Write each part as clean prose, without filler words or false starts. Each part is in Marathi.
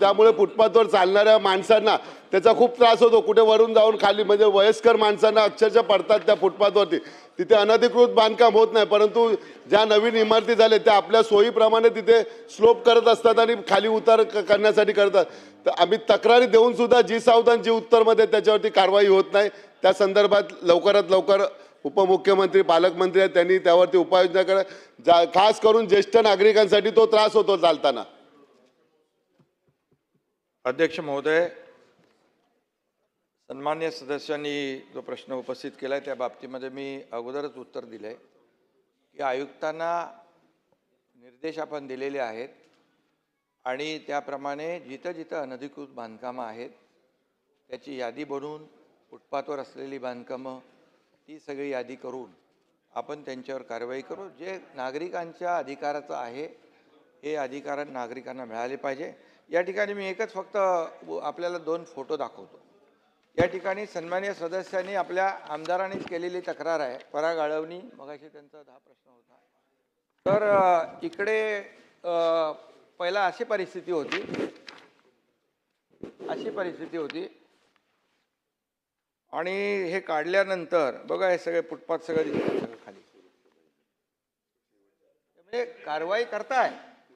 त्यामुळे फुटपाथवर चालणाऱ्या माणसांना त्याचा खूप त्रास होतो। कुठे वरून जाऊन खाली म्हणजे वयस्कर माणसांना अक्षरशः पडतात त्या फुटपाथवरती। तिथे अनधिकृत बांधकाम होत नाही, परंतु ज्या नवीन इमारती झाल्या त्या आपल्या सोयीप्रमाणे तिथे स्लोप करत असतात आणि खाली उतार करण्यासाठी करतात। तर आम्ही तक्रारी देऊन सुद्धा जी सावधान जी उत्तरमध्ये त्याच्यावरती कारवाई होत नाही। त्या संदर्भात लवकरात लवकर उपमुख्यमंत्री पालकमंत्री आहेत त्यांनी त्यावरती उपाययोजना करा। खास करून ज्येष्ठ नागरिकांसाठी तो त्रास होतो चालताना। अध्यक्ष महोदय, सन्मान्य सदस्यांनी जो प्रश्न उपस्थित केला आहे त्या बाबतीमध्ये मी अगोदरच उत्तर दिलं आहे की आयुक्तांना निर्देश आपण दिलेले आहेत आणि त्याप्रमाणे जिथं जिथं अनधिकृत बांधकामं आहेत त्याची यादी बनवून फुटपाथवर असलेली बांधकामं ती सगळी यादी करून आपण त्यांच्यावर कारवाई करू। जे नागरिकांच्या अधिकाराचं आहे हे अधिकार नागरिकांना मिळाले पाहिजे। या ठिकाणी मी एकच फक्त आपल्याला 2 फोटो दाखवतो। या ठिकाणी सन्माननीय सदस्यांनी आपल्या आमदारांनीच केलेली तक्रार आहे, पराग आळवणी मगाशी त्यांचा हा प्रश्न होता। तर इकडे पहिला अशी परिस्थिती होती आणि हे काढल्यानंतर बघा हे सगळे फुटपाथ सगळं दिसतं खाली, म्हणजे कारवाई करताय।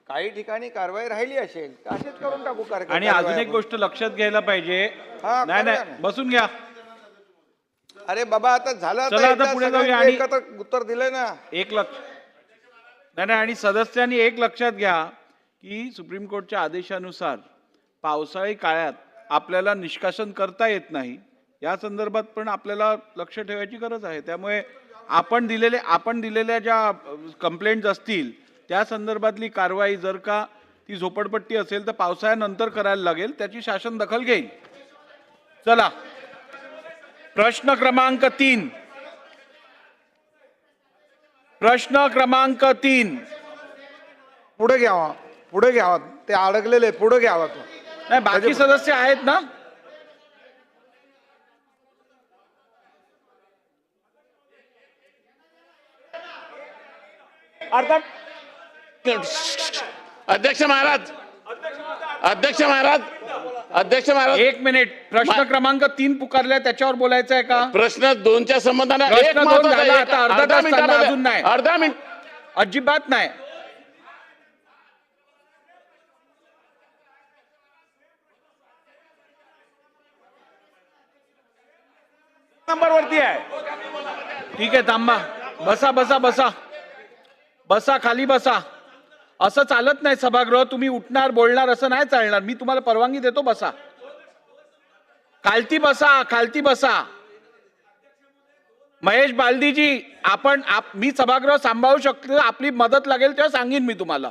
काही ठिकाणी कारवाई राहिली असेल तर असेच करून टाकू कारवाई। आणि अजून एक गोष्ट लक्षात घ्यायला पाहिजे, नाही बसून घ्या। अरे बाबा आता झालं, चला आता पुढे जाऊया। आणि उत्तर दिलंय ना एक नाही आणि सदस्यांनी एक लक्षात घ्या की सुप्रीम कोर्टच्या आदेशानुसार पावसाळी काळात आपल्याला निष्कासन करता येत नाही, या संदर्भात पण आपल्याला लक्ष ठेवायची गरज आहे। त्यामुळे आपण दिलेल्या ज्या कंप्लेंट्स असतील त्या संदर्भातली कारवाई जर का ती झोपडपट्टी असेल तर पावसाळ्यानंतर करायला लागेल, त्याची शासन दखल घेईल। चला प्रश्न क्रमांक 3 पुढे घ्यावा ते अडकलेले, पुढे घ्यावा तो। नाही बाकी सदस्य आहेत ना? अध्यक्ष महाराज 1 मिनिट, प्रश्न क्रमांक 3 पुकारलाय त्याच्यावर बोलायचं आहे का? प्रश्न 2च्या संबंधाने प्रश्न 2 झाला, आता अर्धा तास चालला, अजून नाही, अर्धा मिनिट अजिबात नाही। नंबर वरती आहे। ठीक आहे, थांबा, बसा खाली बसा। असं चालत नाही सभागृह, तुम्ही उठणार बोलणार असं नाही चालणार। मी तुम्हाला परवानगी देतो, बसा खालती बसा। महेश बालदीजी, मी सभागृह सांभाळू शकतो, आपली मदत लागेल तेव्हा सांगेन मी तुम्हाला।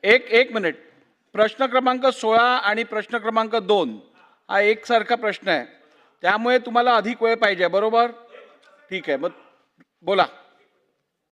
एक मिनिट, प्रश्न क्रमांक 16 आणि प्रश्न क्रमांक 2 हा एकसारखा प्रश्न आहे, त्यामुळे तुम्हाला अधिक वेळ पाहिजे, बरोबर? ठीक आहे, मग बोला।